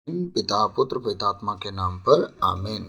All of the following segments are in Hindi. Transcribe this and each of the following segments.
पिता पुत्र पितात्मा के नाम पर आमीन।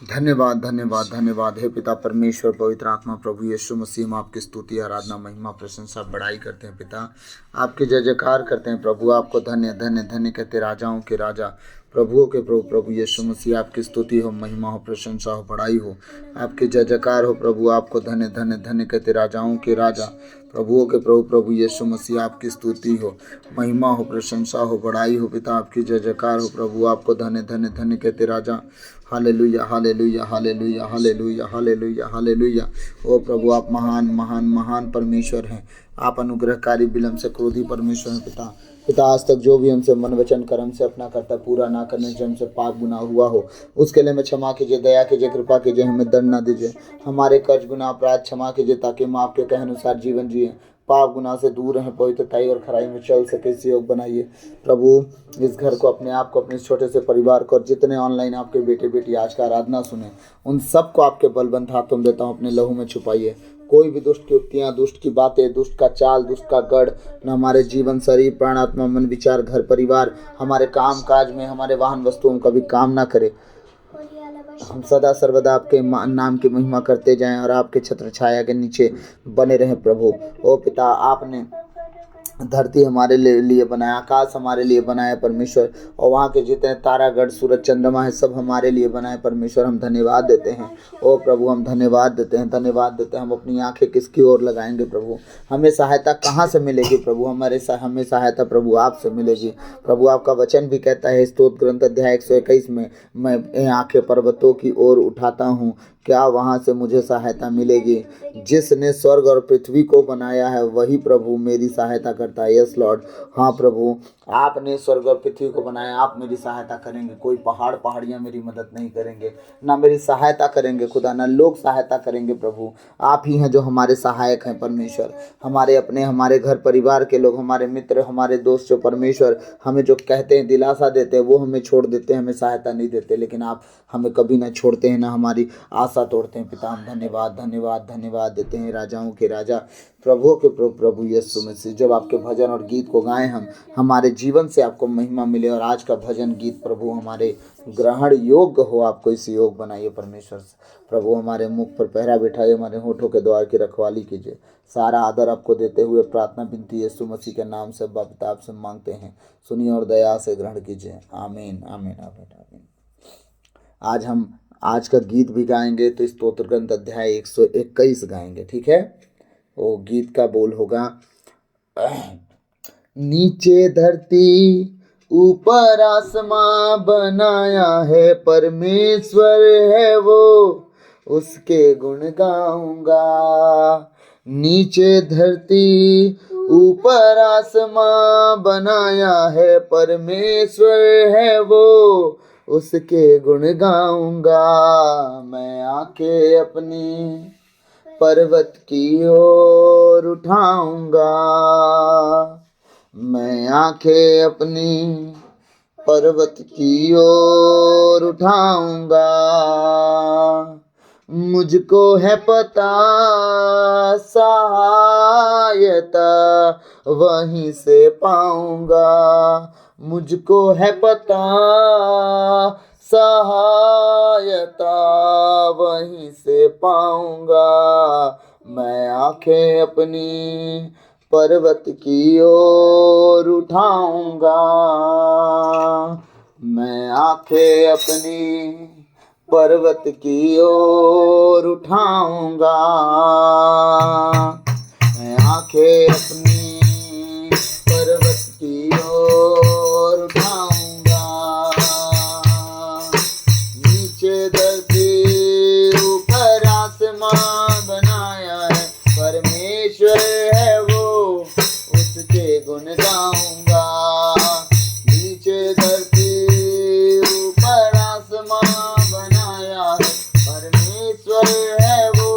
धन्यवाद धन्यवाद धन्यवाद हे पिता परमेश्वर पवित्र आत्मा प्रभु यीशु मसीह, हम आपकी स्तुति आराधना महिमा प्रशंसा बड़ाई करते हैं पिता, आपकी जय जयकार करते हैं प्रभु। आपको धन्य धन्य धन्य कहते राजाओं के राजा प्रभुओं के प्रभु प्रभु यीशु मसीह, आपकी स्तुति हो, महिमा हो, प्रशंसा हो, बड़ाई हो, आपकी जय जयकार हो प्रभु। आपको धन्य धन्य धन्य कहते राजाओं के राजा प्रभुओं के प्रभु प्रभु यीशु मसीह, आपकी स्तुति हो, महिमा हो, प्रशंसा हो, बड़ाई हो पिता, आपकी जय जयकार हो प्रभु। आपको धन्य धन्य धन्य कहते राजा। Hallelujah hallelujah hallelujah hallelujah hallelujah hallelujah. ओ प्रभु, आप महान महान महान परमेश्वर हैं, आप अनुग्रहकारी विलम्ब से क्रोधी परमेश्वर हैं पिता। पिता, आज तक जो भी हमसे मन वचन कर्म से अपना कर्तव्य पूरा ना करने से हमसे पाप गुनाह हुआ हो, उसके लिए हमें क्षमा कीजिए, दया कीजिए, कृपा कीजिए, हमें दंड ना दीजिए। हमारे कर्ज गुनाह अपराध क्षमा कीजिए, ताकि हम आपके कहे अनुसार जीवन जिए, पाप गुनाह से दूर रहें, पवित्रताई और खराई में चल सके, इस योग बनाइए प्रभु। इस घर को, अपने आप को, अपने इस छोटे से परिवार को, और जितने ऑनलाइन आपके बेटे बेटी आज का आराधना सुने, उन सबको आपके बलवंत हाथों में देता हूँ, अपने लहू में छुपाइए। कोई भी दुष्ट की युक्तियाँ, दुष्ट की बातें, दुष्ट का चाल, दुष्ट का गढ़ न हमारे जीवन, शरीर, प्राण, आत्मा, मन, विचार, घर परिवार, हमारे काम काज में, हमारे वाहन वस्तुओं का भी काम ना करे। हम सदा सर्वदा आपके नाम की महिमा करते जाएं और आपके छत्र छाया के नीचे बने रहें प्रभु। ओ पिता, आपने धरती हमारे लिए बनाया, आकाश हमारे लिए बनाया परमेश्वर, और वहाँ के जितने तारागढ़, सूरज, चंद्रमा है, सब हमारे लिए बनाए परमेश्वर। हम धन्यवाद देते हैं ओ प्रभु, हम धन्यवाद देते हैं, धन्यवाद देते हैं। हम अपनी आंखें किसकी ओर लगाएंगे प्रभु? हमें सहायता कहाँ से मिलेगी प्रभु? हमें सहायता प्रभु आपसे मिलेगी प्रभु। आपका वचन भी कहता है स्तोत्र ग्रंथ अध्याय 121 में, मैं आंखें पर्वतों की ओर उठाता हूँ, क्या वहाँ से मुझे सहायता मिलेगी? जिसने स्वर्ग और पृथ्वी को बनाया है वही प्रभु मेरी सहायता करता है। यस लॉर्ड, हाँ प्रभु, आपने स्वर्ग और पृथ्वी को बनाया, आप मेरी सहायता करेंगे। कोई पहाड़ पहाड़ियाँ मेरी मदद नहीं करेंगे, ना मेरी सहायता करेंगे खुदा, ना लोग सहायता करेंगे प्रभु। आप ही हैं जो हमारे सहायक हैं परमेश्वर। हमारे अपने, हमारे घर परिवार के लोग, हमारे मित्र, हमारे दोस्त जो परमेश्वर हमें जो कहते हैं, दिलासा देते हैं, वो हमें छोड़ देते हैं, हमें सहायता नहीं देते, लेकिन आप हमें कभी ना छोड़ते हैं, ना हमारी आशा तोड़ते हैं पिता। हम धन्यवाद धन्यवाद धन्यवाद देते हैं राजाओं के राजा प्रभुओं के प्रभु प्रभु यीशु मसीह। जब आपके भजन और गीत को गाएं हम, हमारे जीवन से आपको महिमा मिले, और आज का भजन गीत प्रभु हमारे ग्रहण योग्य हो। आपको इस योग बनाइए परमेश्वर प्रभु। हमारे मुख पर पहरा बिठाइए, हमारे होठों के द्वार की रखवाली कीजिए। सारा आदर आपको देते हुए प्रार्थना विनती यीशु मसीह के नाम से बाप आपसे मांगते हैं, सुनिए और दया से ग्रहण कीजिए। आमीन आमीन आमीन आमीन। आज हम आज का गीत भी गाएंगे, तो स्तोत्र ग्रंथ अध्याय 121 गाएंगे, ठीक है? वो गीत का बोल होगा, नीचे धरती ऊपर आसमां बनाया है परमेश्वर है वो, उसके गुण गाऊंगा। नीचे धरती ऊपर आसमां बनाया है परमेश्वर है वो, उसके गुण गाऊंगा। मैं आंखें अपनी पर्वत की ओर उठाऊंगा, मैं आंखें अपनी पर्वत की ओर उठाऊंगा। मुझको है पता सहायता वहीं से पाऊंगा, मुझको है पता सहायता वहीं से पाऊंगा। मैं आंखें अपनी पर्वत की ओर उठाऊंगा, मैं आंखें अपनी पर्वत की ओर उठाऊंगा। मैं आंखें अपनी पर्वत की ओर उठाऊंगा। नीचे धरती ऊपर आसमां बनाया है परमेश्वर है वो, उसके गुण गाऊंगा। नीचे धरती ऊपर आसमां बनाया है परमेश्वर है वो,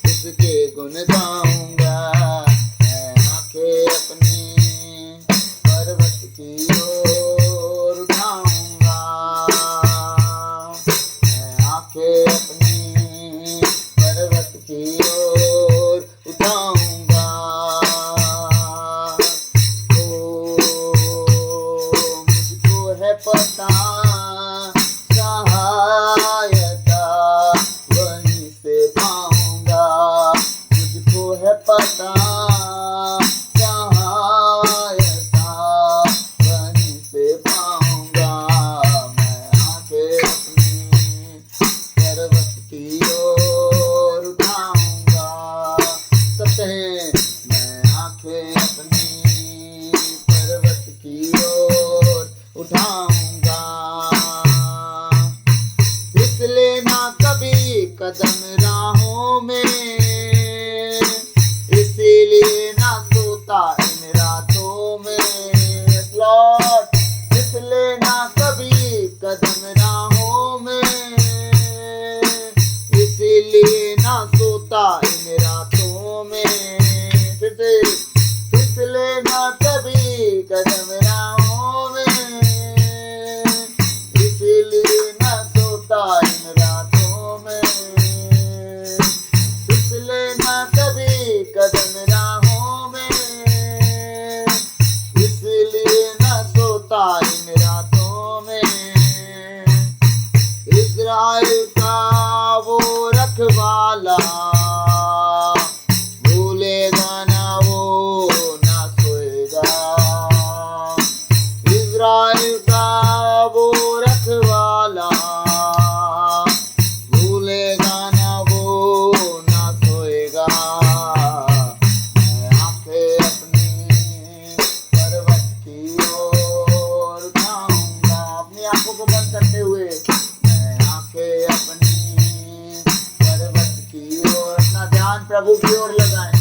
उसके गुण गाऊंगा। मैं पता, सहायता वहीं से पाऊंगा। मुझको है पता, सहायता वहीं से पाऊंगा। मैं आंखें अपनी पर्वत की ओर उठाऊंगा। सब कहें, मैं आंखें अपनी पर्वत की ओर उठाऊंगा। फिसले ना कभी कदम राहों में, इसीलिए ना सोता इन रातों में। लॉर्ड, फिसले ना कभी कदम राहों में, इसीलिए ना सोता इन रातों में। फिसले ना कभी कदम राहों में, इसीलिए ना सोता इन रातों में। फिसले ना कभी कदम राहों में, इसलिए ना सोता इन रातों में। इज़राइल का वो रखवाला, भूलेगा ना वो ना सोएगा। इज़राइल का वो रखवाला, भूलेगा ना वो ना सोएगा। मैं आंखें अपनी पर्वत की ओर उठाऊंगा। अपनी आंखों को बंद करते हुए मैं आंखें अपनी पर्वत की ओर, अपना ध्यान प्रभु की ओर लगाएं।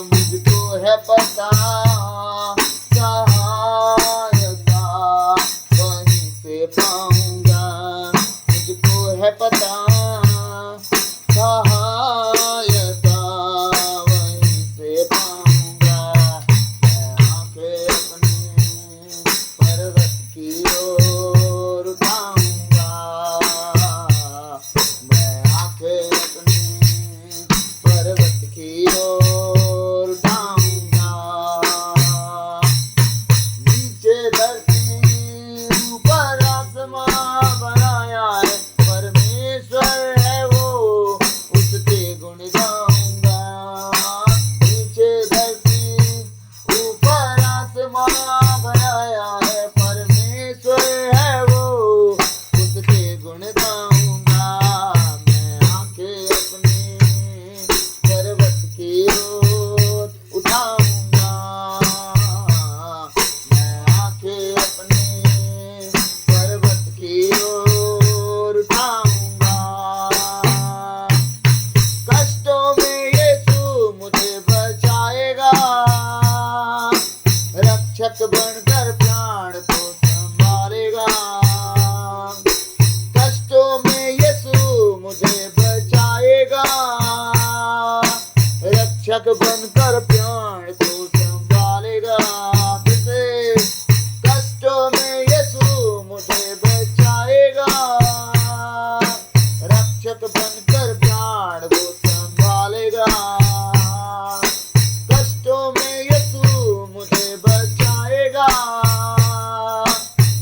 मुझको है पता, सहायता वहीं से पाऊंगा। मुझको है पता, सहायता वहीं से पाऊंगा। मैं आंखें अपनी पर्वत की ओर उठाऊंगा। मैं आंखें अपनी पर्वत की ओर उठाऊंगा। नीचे धरती ऊपर आसमां बनाया है परमेश्वर है वो, उसके गुण गाऊंगा। नीचे धरती ऊपर आसमां बनाया है परमेश्वर है वो, उसके गुण गाऊंगा। मैं आंखें अपनी पर्वत की ओर उठाऊंगा। मैं आंखें अपनी पर्वत की ओर उठाऊंगा। कष्टों में यीशु मुझे बचाएगा, रक्षक बनकर प्राण को संभालेगा। कष्टों में यीशु मुझे बचाएगा, रक्षक बनकर प्राण को संभालेगा। किसे कष्टों में यीशु मुझे बचाएगा, रक्षक बनकर प्राण को संभालेगा। कष्टों में यीशु मुझे बचाएगा,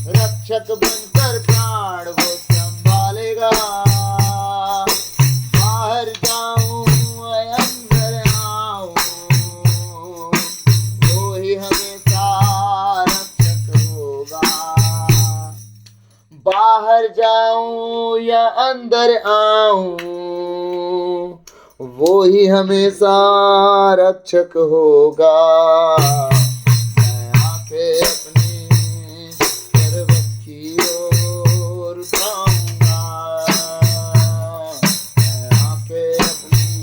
रक्षक बनकर प्राण वो संभालेगा। बाहर जाऊं अंदर आऊं, वो ही हमेशा रक्षक होगा। बाहर जाऊं या अंदर आऊं, वो ही हमेशा रक्षक होगा। मैं आंखें अपनी पर्वत की ओर उठाऊंगा। मैं आंखें अपनी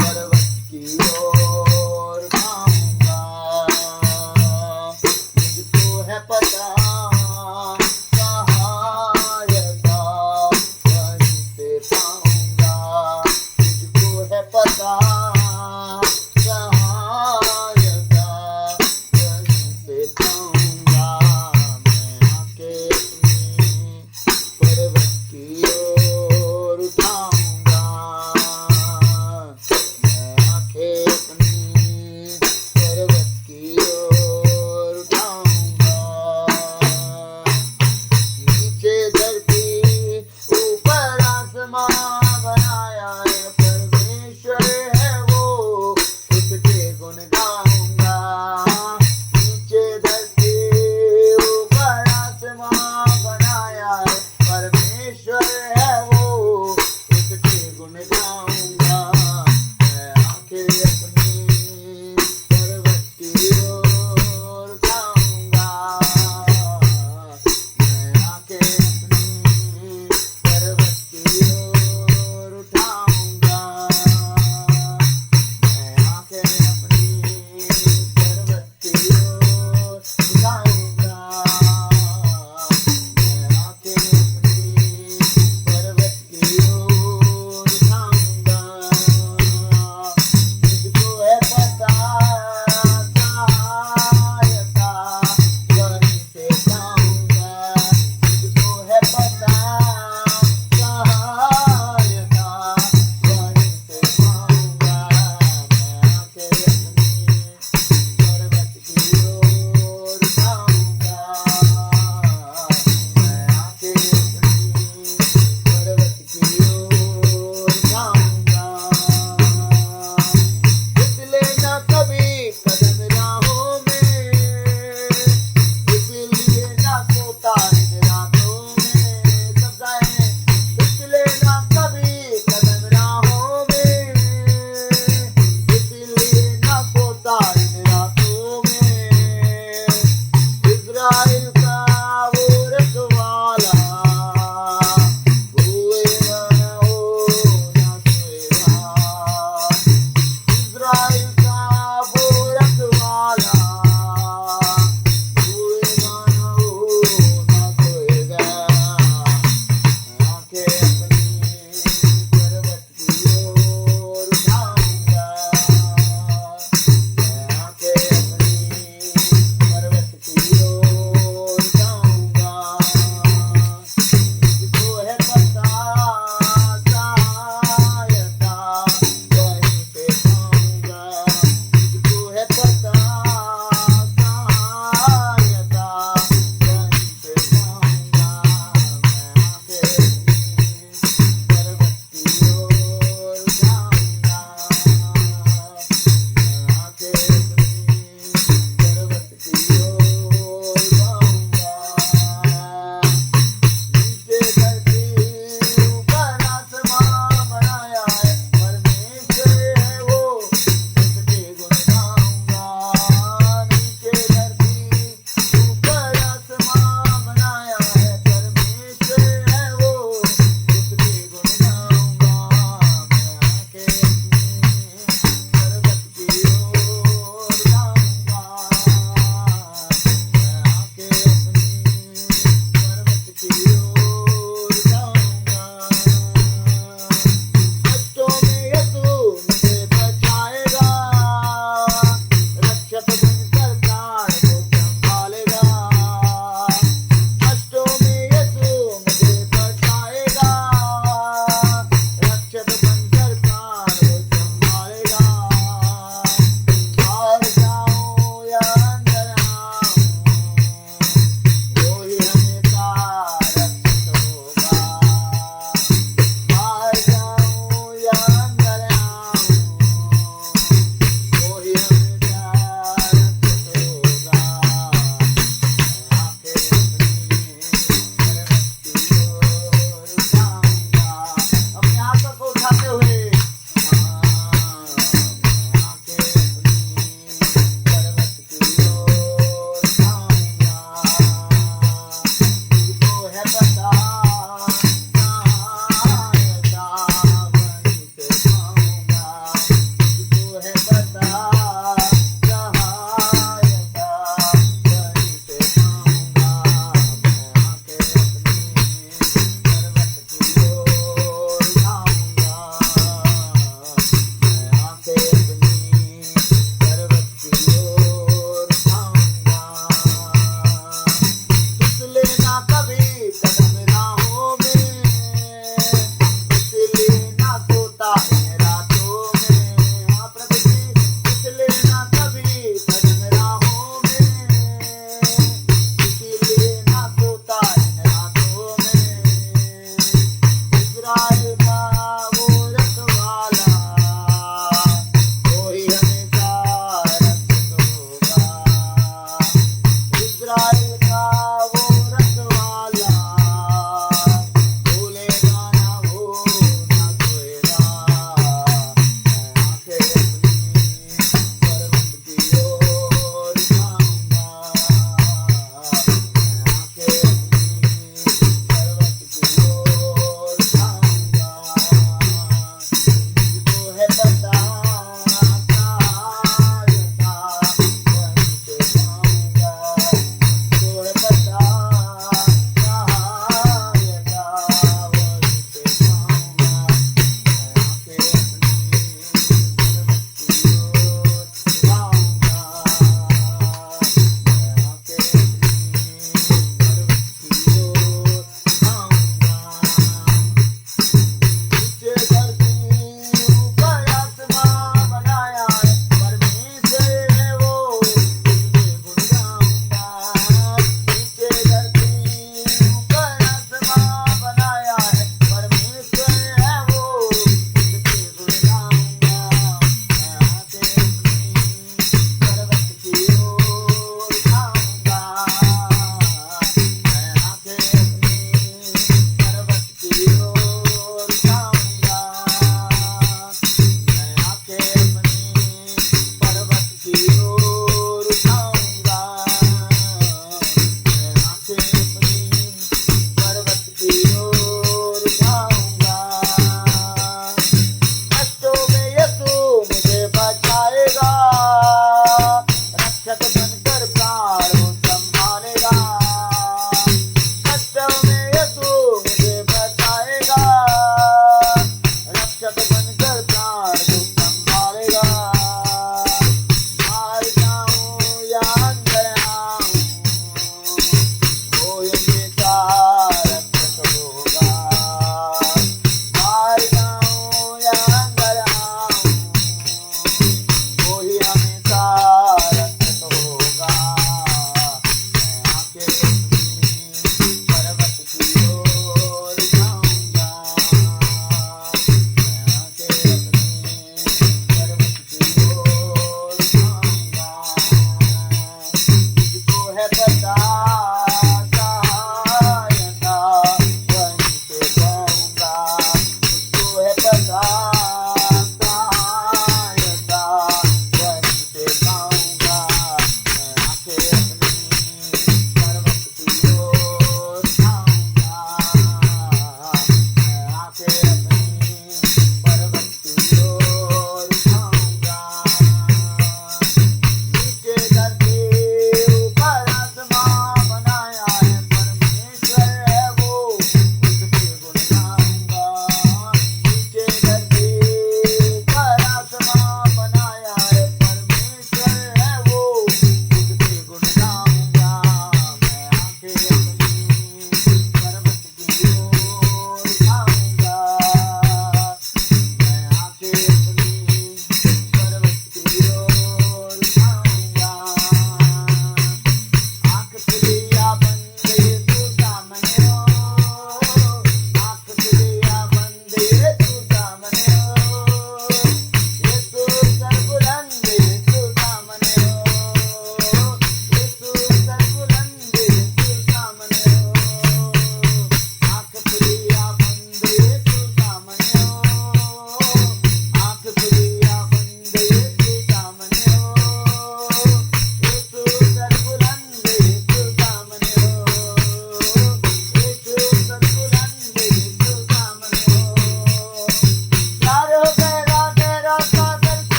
पर्वत की ओर उठाऊंगा। मुझको है पता, सहायता वहीं से पाऊंगा। मुझको है पता, सहायता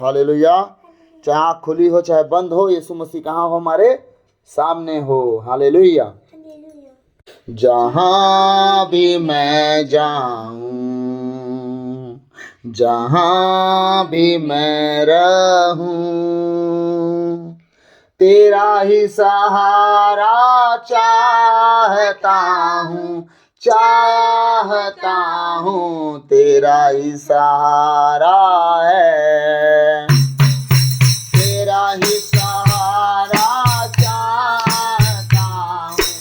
हालेलुया। चाहे आँख खुली हो चाहे बंद हो, यीशु मसीह कहाँ हो? हमारे सामने हो। हालेलुया। जहाँ भी मैं जाऊं, जहाँ भी मैं रहूं, तेरा ही सहारा चाहता हूँ, चाहता हूँ, तेरा ही सहारा है, तेरा ही सहारा चाहता हूँ,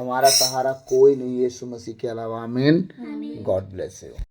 हमारा सहारा कोई नहीं, यीशु मसीह के अलावा। आमीन। God bless you.